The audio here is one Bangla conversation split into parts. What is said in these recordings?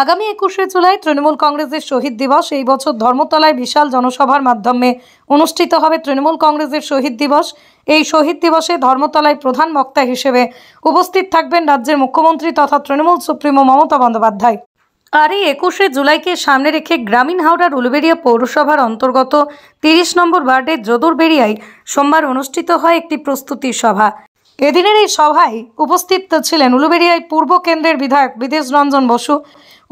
আগামী 21শে জুলাই তৃণমূল কংগ্রেসের শহীদ দিবস। এই বছর ধর্মতলায় বিশাল জনসভার মাধ্যমে অনুষ্ঠিত হবে তৃণমূল কংগ্রেসের শহীদ দিবস। এই শহীদ দিবসে ধর্মতলায় প্রধান বক্তা হিসেবে উপস্থিত থাকবেন রাজ্যের মুখ্যমন্ত্রী তথা তৃণমূল সুপ্রিমো মমতা বন্দ্যোপাধ্যায়। আর এই 21শে জুলাইকে সামনে রেখে গ্রামীণ হাওড়ার উলুবেড়িয়া পৌরসভার অন্তর্গত 30 নম্বর ওয়ার্ডের যদুরবেড়িয়ায় সোমবার অনুষ্ঠিত হয় একটি প্রস্তুতি সভা। এদিনের এই সভায় উপস্থিত ছিলেন উলুবেড়িয়ায় পূর্ব কেন্দ্রের বিধায়ক বিদেশ রঞ্জন বসু,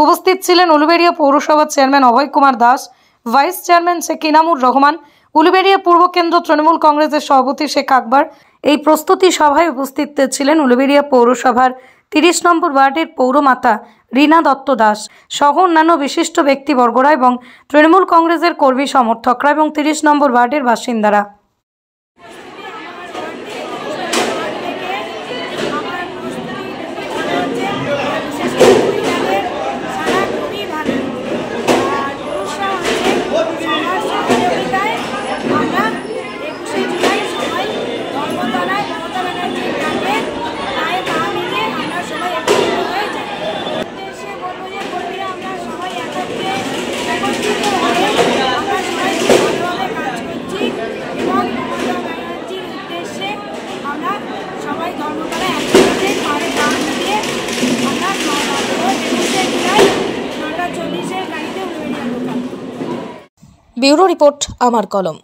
উপস্থিত ছিলেন উলুবেড়িয়া পৌরসভার চেয়ারম্যান অভয় কুমার দাস, ভাইস চেয়ারম্যান শেখ ইনামুর রহমান, উলুবেড়িয়া পূর্ব কেন্দ্র তৃণমূল কংগ্রেসের সভাপতি শেখ আকবর। এই প্রস্তুতি সভায় উপস্থিত ছিলেন উলুবেড়িয়া পৌরসভার 30 নম্বর ওয়ার্ডের পৌরমাতা রীনা দত্ত দাস সহ অন্যান্য বিশিষ্ট ব্যক্তিবর্গরা এবং তৃণমূল কংগ্রেসের কর্মী সমর্থকরা এবং 30 নম্বর ওয়ার্ডের বাসিন্দারা। ব্যুরো রিপোর্ট, আমার কলম।